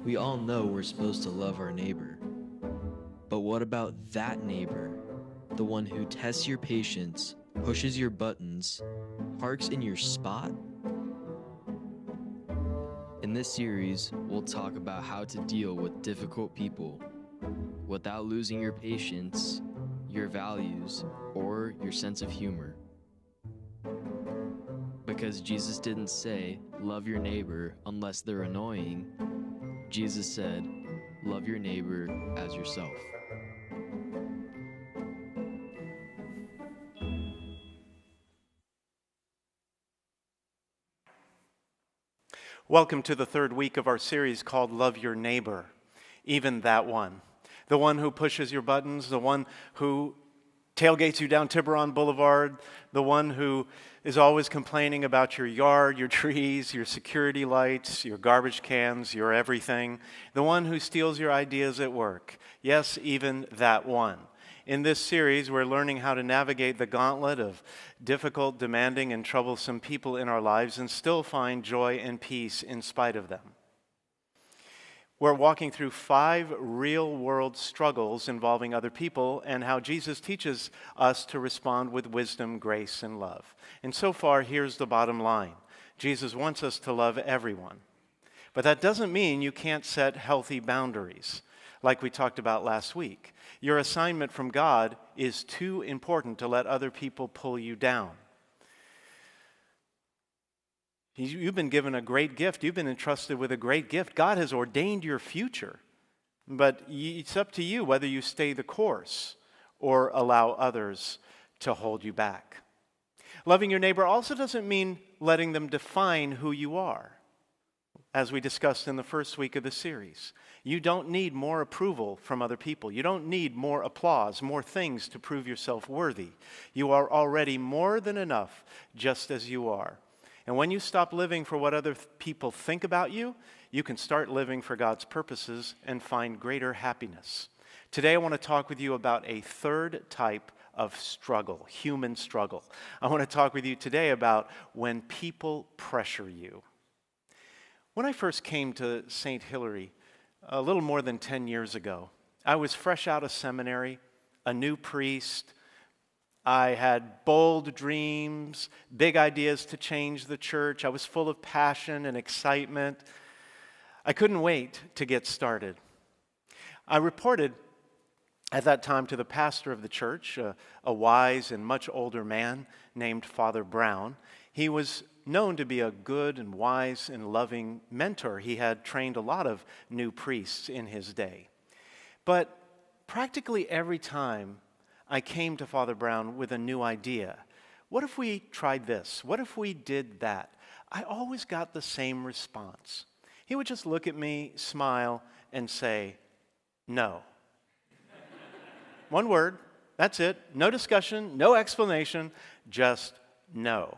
We all know we're supposed to love our neighbor. But what about that neighbor? The one who tests your patience, pushes your buttons, parks in your spot? In this series, we'll talk about how to deal with difficult people without losing your patience, your values, or your sense of humor. Because Jesus didn't say, love your neighbor unless they're annoying. Jesus said, love your neighbor as yourself. Welcome to the third week of our series called Love Your Neighbor, even that one. The one who pushes your buttons, the one who tailgates you down Tiburon Boulevard, the one who is always complaining about your yard, your trees, your security lights, your garbage cans, your everything, the one who steals your ideas at work. Yes, even that one. In this series, we're learning how to navigate the gauntlet of difficult, demanding, and troublesome people in our lives and still find joy and peace in spite of them. We're walking through 5 real-world struggles involving other people and how Jesus teaches us to respond with wisdom, grace, and love. And so far, here's the bottom line. Jesus wants us to love everyone. But that doesn't mean you can't set healthy boundaries, like we talked about last week. Your assignment from God is too important to let other people pull you down. You've been given a great gift. You've been entrusted with a great gift. God has ordained your future. But it's up to you whether you stay the course or allow others to hold you back. Loving your neighbor also doesn't mean letting them define who you are. As we discussed in the first week of the series, you don't need more approval from other people. You don't need more applause, more things to prove yourself worthy. You are already more than enough just as you are. And when you stop living for what other people think about you, you can start living for God's purposes and find greater happiness. Today I want to talk with you about a third type of struggle, human struggle. I want to talk with you today about when people pressure you. When I first came to St. Hilary, a little more than 10 years ago, I was fresh out of seminary, a new priest. I had bold dreams, big ideas to change the church. I was full of passion and excitement. I couldn't wait to get started. I reported at that time to the pastor of the church, a wise and much older man named Father Brown. He was known to be a good and wise and loving mentor. He had trained a lot of new priests in his day. But practically every time I came to Father Brown with a new idea, what if we tried this? What if we did that? I always got the same response. He would just look at me, smile, and say, no. One word, that's it. No discussion, no explanation, just no.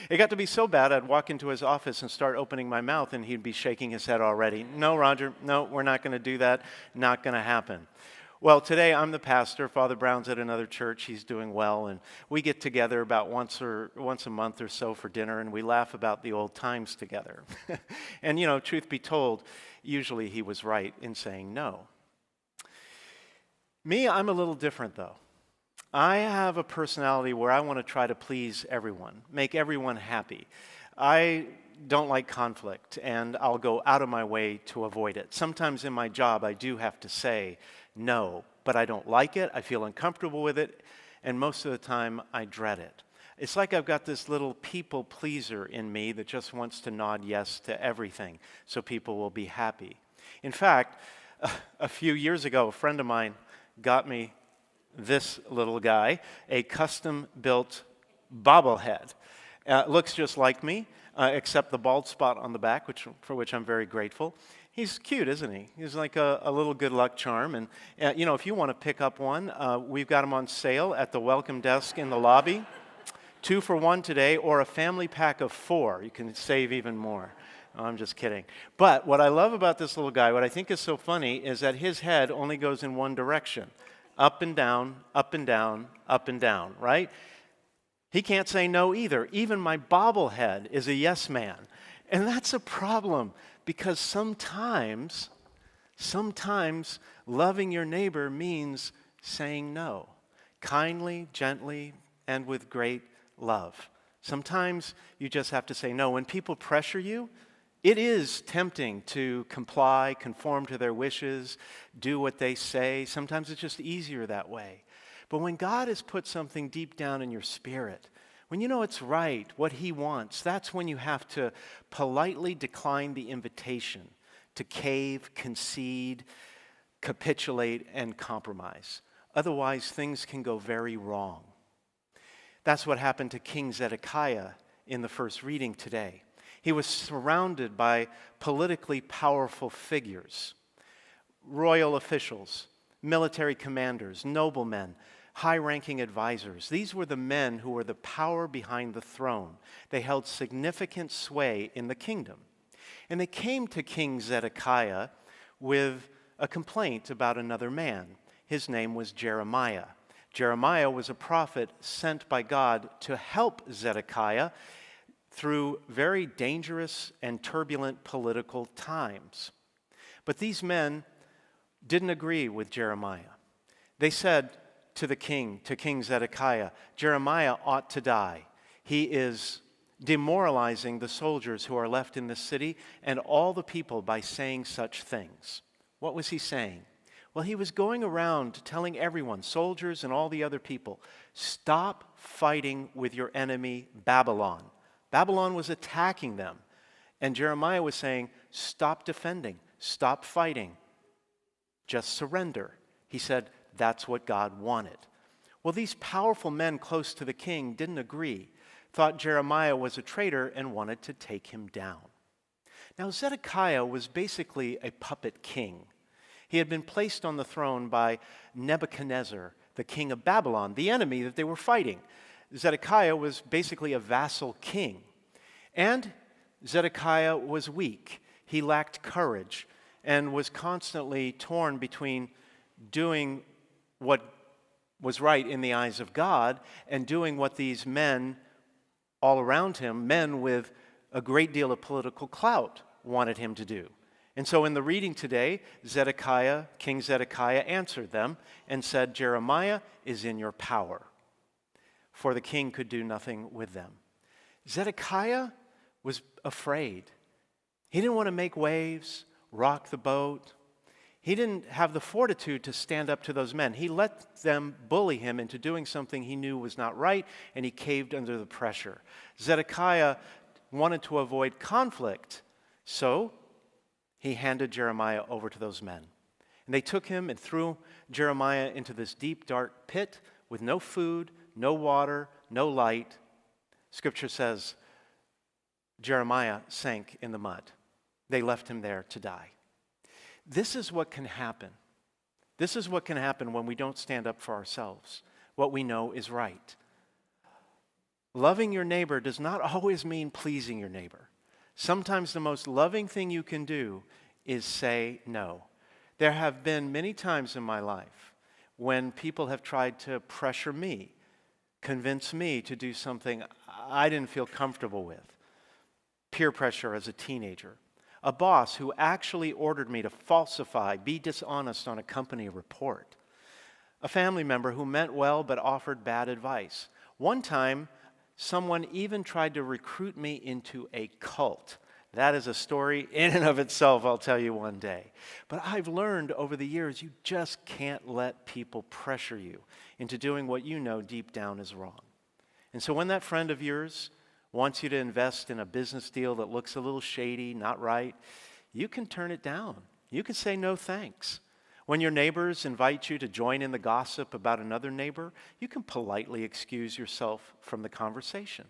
It got to be so bad, I'd walk into his office and start opening my mouth, and he'd be shaking his head already. No, Roger, no, we're not going to do that. Not going to happen. Well, today I'm the pastor. Father Brown's at another church. He's doing well, and we get together about once a month or so for dinner, and we laugh about the old times together. And, truth be told, usually he was right in saying no. Me, I'm a little different, though. I have a personality where I want to try to please everyone, make everyone happy. I don't like conflict, and I'll go out of my way to avoid it. Sometimes in my job, I do have to say no, but I don't like it, I feel uncomfortable with it, and most of the time, I dread it. It's like I've got this little people pleaser in me that just wants to nod yes to everything so people will be happy. In fact, a few years ago, a friend of mine got me this little guy, a custom-built bobblehead. Looks just like me, except the bald spot on the back, for which I'm very grateful. He's cute, isn't he? He's like a little good luck charm. And, if you want to pick up one, we've got them on sale at the welcome desk in the lobby. 2 for 1 today, or a family pack of 4. You can save even more. Oh, I'm just kidding. But what I love about this little guy, what I think is so funny, is that his head only goes in one direction. Up and down, up and down, up and down, right? He can't say no either. Even my bobblehead is a yes man. And that's a problem because sometimes loving your neighbor means saying no, kindly, gently, and with great love. Sometimes you just have to say no. When people pressure you, it is tempting to comply, conform to their wishes, do what they say. Sometimes it's just easier that way. But when God has put something deep down in your spirit, when you know it's right, what He wants, that's when you have to politely decline the invitation to cave, concede, capitulate, and compromise. Otherwise, things can go very wrong. That's what happened to King Zedekiah in the first reading today. He was surrounded by politically powerful figures, royal officials, military commanders, noblemen, high-ranking advisors. These were the men who were the power behind the throne. They held significant sway in the kingdom. And they came to King Zedekiah with a complaint about another man. His name was Jeremiah. Jeremiah was a prophet sent by God to help Zedekiah through very dangerous and turbulent political times. But these men didn't agree with Jeremiah. They said to King Zedekiah, Jeremiah ought to die. He is demoralizing the soldiers who are left in the city and all the people by saying such things. What was he saying? Well, he was going around telling everyone, soldiers and all the other people, stop fighting with your enemy, Babylon. Babylon was attacking them. And Jeremiah was saying, stop defending, stop fighting, just surrender. He said, that's what God wanted. Well, these powerful men close to the king didn't agree, thought Jeremiah was a traitor and wanted to take him down. Now, Zedekiah was basically a puppet king. He had been placed on the throne by Nebuchadnezzar, the king of Babylon, the enemy that they were fighting. Zedekiah was basically a vassal king. And Zedekiah was weak. He lacked courage and was constantly torn between doing what was right in the eyes of God and doing what these men all around him, men with a great deal of political clout, wanted him to do. And so in the reading today, King Zedekiah answered them and said, Jeremiah is in your power, for the king could do nothing with them. Zedekiah was afraid. He didn't want to make waves, rock the boat. He didn't have the fortitude to stand up to those men. He let them bully him into doing something he knew was not right, and he caved under the pressure. Zedekiah wanted to avoid conflict, so he handed Jeremiah over to those men. And they took him and threw Jeremiah into this deep, dark pit with no food, no water, no light. Scripture says Jeremiah sank in the mud. They left him there to die. This is what can happen. This is what can happen when we don't stand up for ourselves, what we know is right. Loving your neighbor does not always mean pleasing your neighbor. Sometimes the most loving thing you can do is say no. There have been many times in my life when people have tried to pressure me, convince me to do something I didn't feel comfortable with. Peer pressure as a teenager. A boss who actually ordered me to falsify, be dishonest on a company report. A family member who meant well but offered bad advice. One time, someone even tried to recruit me into a cult. That is a story in and of itself, I'll tell you one day. But I've learned over the years, you just can't let people pressure you into doing what you know deep down is wrong. And so when that friend of yours wants you to invest in a business deal that looks a little shady, not right, you can turn it down. You can say no thanks. When your neighbors invite you to join in the gossip about another neighbor, you can politely excuse yourself from the conversation.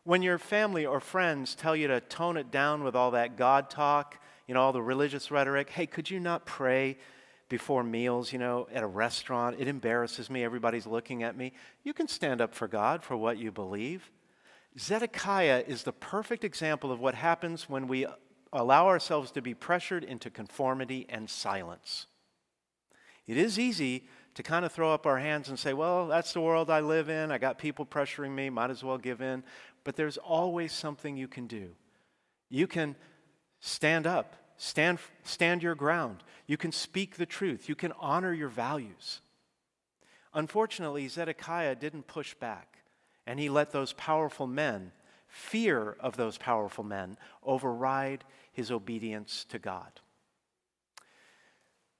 When your family or friends tell you to tone it down with all that God talk, all the religious rhetoric, hey, could you not pray before meals, at a restaurant? It embarrasses me. Everybody's looking at me. You can stand up for God for what you believe. Zedekiah is the perfect example of what happens when we allow ourselves to be pressured into conformity and silence. It is easy to kind of throw up our hands and say, well, that's the world I live in. I got people pressuring me, might as well give in. But there's always something you can do. You can stand up, stand your ground. You can speak the truth. You can honor your values. Unfortunately, Zedekiah didn't push back, and he let those powerful men, fear of those powerful men, override his obedience to God.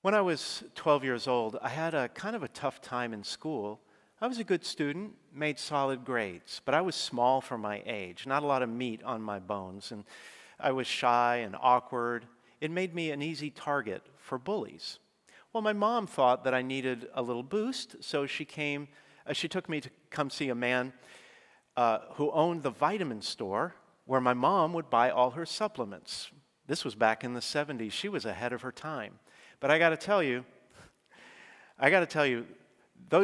When I was 12 years old, I had a kind of a tough time in school. I was a good student, made solid grades, but I was small for my age, not a lot of meat on my bones, and I was shy and awkward. It made me an easy target for bullies. Well, my mom thought that I needed a little boost, so she took me to come see a man who owned the vitamin store where my mom would buy all her supplements. This was back in the 70s. She was ahead of her time. But I got to tell you,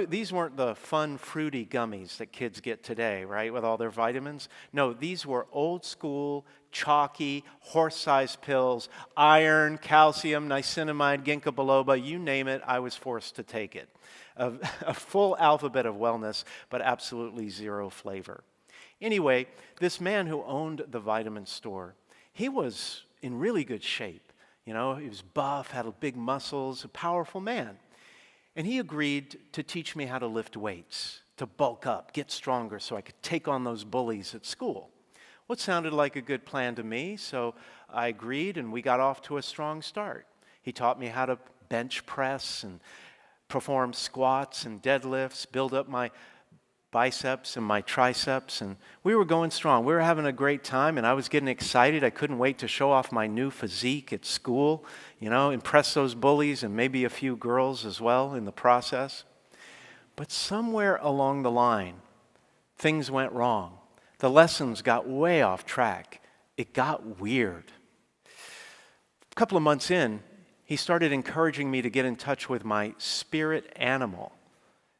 these weren't the fun, fruity gummies that kids get today, right, with all their vitamins. No, these were old school, chalky, horse-sized pills, iron, calcium, niacinamide, ginkgo biloba, you name it, I was forced to take it. A full alphabet of wellness, but absolutely zero flavor. Anyway, this man who owned the vitamin store, he was in really good shape. You know, he was buff, had big muscles, a powerful man. And he agreed to teach me how to lift weights, to bulk up, get stronger so I could take on those bullies at school. Well, it sounded like a good plan to me, so I agreed and we got off to a strong start. He taught me how to bench press and perform squats and deadlifts, build up my biceps and my triceps, and we were going strong. We were having a great time, and I was getting excited. I couldn't wait to show off my new physique at school, you know, impress those bullies and maybe a few girls as well in the process. But somewhere along the line, things went wrong. The lessons got way off track. It got weird. A couple of months in, he started encouraging me to get in touch with my spirit animal.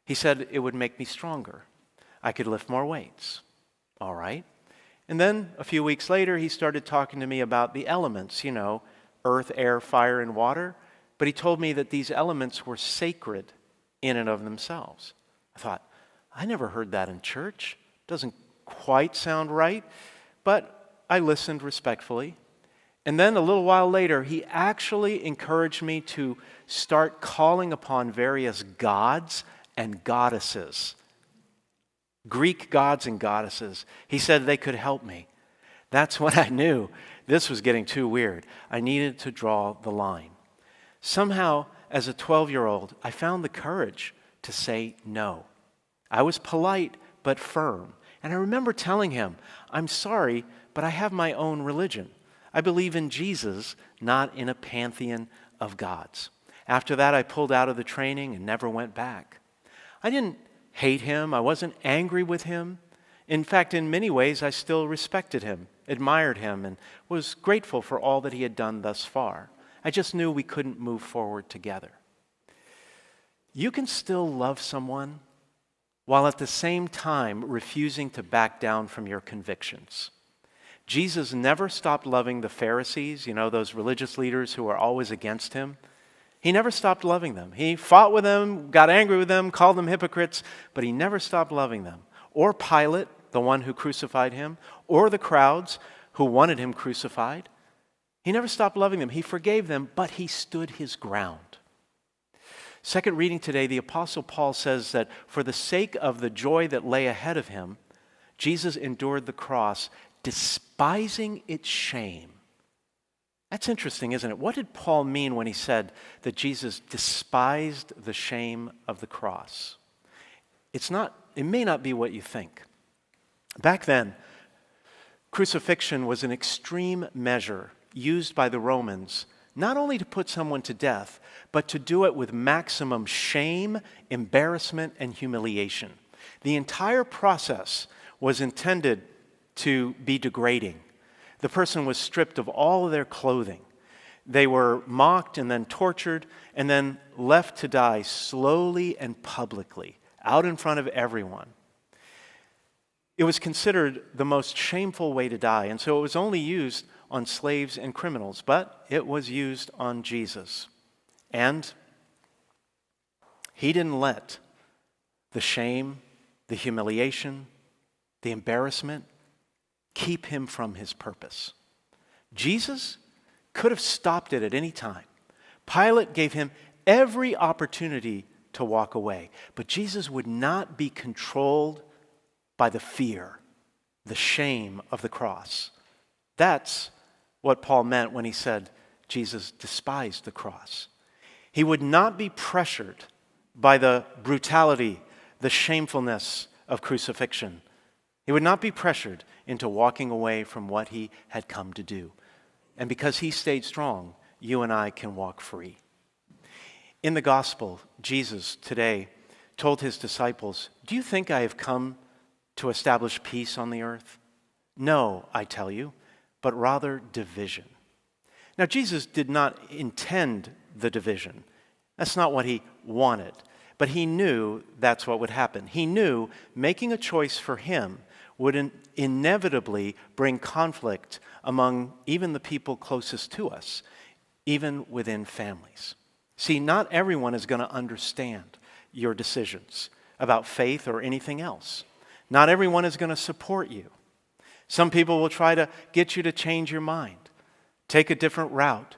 He said it would make me stronger. I could lift more weights. All right. And then a few weeks later, he started talking to me about the elements, you know, earth, air, fire, and water. But he told me that these elements were sacred in and of themselves. I thought, I never heard that in church. Doesn't quite sound right. But I listened respectfully. And then a little while later, he actually encouraged me to start calling upon various gods and goddesses. Greek gods and goddesses. He said they could help me. That's when I knew this was getting too weird. I needed to draw the line. Somehow, as a 12-year-old, I found the courage to say no. I was polite but firm. And I remember telling him, I'm sorry, but I have my own religion. I believe in Jesus, not in a pantheon of gods. After that, I pulled out of the training and never went back. I didn't hate him. I wasn't angry with him. In fact, in many ways, I still respected him, admired him, and was grateful for all that he had done thus far. I just knew we couldn't move forward together. You can still love someone while at the same time refusing to back down from your convictions. Jesus never stopped loving the Pharisees, you know, those religious leaders who were always against him. He never stopped loving them. He fought with them, got angry with them, called them hypocrites, but he never stopped loving them. Or Pilate, the one who crucified him, or the crowds who wanted him crucified. He never stopped loving them. He forgave them, but he stood his ground. Second reading today, the Apostle Paul says that for the sake of the joy that lay ahead of him, Jesus endured the cross, despising its shame. That's interesting, isn't it? What did Paul mean when he said that Jesus despised the shame of the cross? It may not be what you think. Back then, crucifixion was an extreme measure used by the Romans not only to put someone to death, but to do it with maximum shame, embarrassment, and humiliation. The entire process was intended to be degrading. The person was stripped of all of their clothing. They were mocked and then tortured and then left to die slowly and publicly, out in front of everyone. It was considered the most shameful way to die, and so it was only used on slaves and criminals, but it was used on Jesus. And he didn't let the shame, the humiliation, the embarrassment keep him from his purpose. Jesus could have stopped it at any time. Pilate gave him every opportunity to walk away, but Jesus would not be controlled by the fear, the shame of the cross. That's what Paul meant when he said Jesus despised the cross. He would not be pressured by the brutality, the shamefulness of crucifixion. He would not be pressured into walking away from what he had come to do. And because he stayed strong, you and I can walk free. In the gospel, Jesus today told his disciples, "Do you think I have come to establish peace on the earth? No, I tell you, but rather division." Now, Jesus did not intend the division. That's not what he wanted. But he knew that's what would happen. He knew making a choice for him would inevitably bring conflict among even the people closest to us, even within families. See, not everyone is going to understand your decisions about faith or anything else. Not everyone is going to support you. Some people will try to get you to change your mind, take a different route.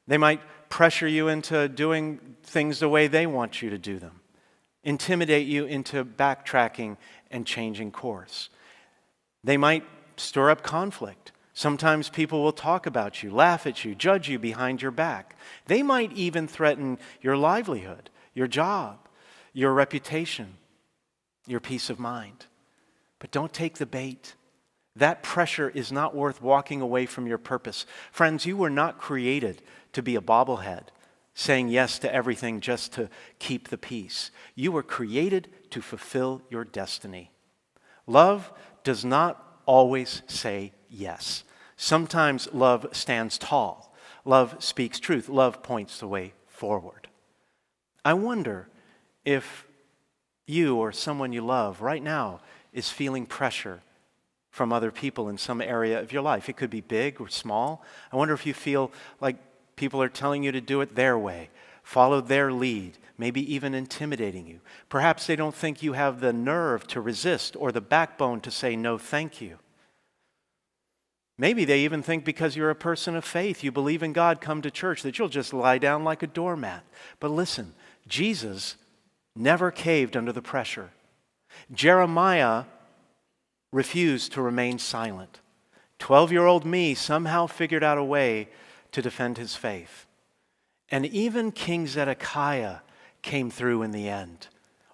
They might pressure you into doing things the way they want you to do them, intimidate you into backtracking and changing course. They might stir up conflict. Sometimes people will talk about you, laugh at you, judge you behind your back. They might even threaten your livelihood, your job, your reputation, your peace of mind. But don't take the bait. That pressure is not worth walking away from your purpose. Friends, you were not created to be a bobblehead, saying yes to everything just to keep the peace. You were created to fulfill your destiny. Love does not always say yes. Sometimes love stands tall. Love speaks truth. Love points the way forward. I wonder if you or someone you love right now is feeling pressure from other people in some area of your life. It could be big or small. I wonder if you feel like people are telling you to do it their way, follow their lead, maybe even intimidating you. Perhaps they don't think you have the nerve to resist or the backbone to say no, thank you. Maybe they even think because you're a person of faith, you believe in God, come to church, that you'll just lie down like a doormat. But listen, Jesus never caved under the pressure. Jeremiah refused to remain silent. 12-year-old me somehow figured out a way to defend his faith. And even King Zedekiah came through in the end,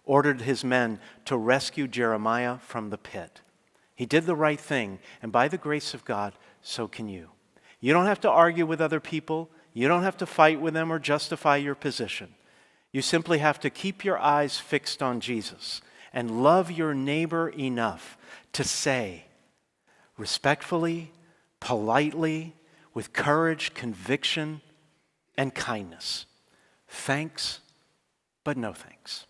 ordered his men to rescue Jeremiah from the pit. He did the right thing, and by the grace of God, so can you. You don't have to argue with other people. You don't have to fight with them or justify your position. You simply have to keep your eyes fixed on Jesus and love your neighbor enough to say, respectfully, politely, with courage, conviction, and kindness, thanks, but no thanks.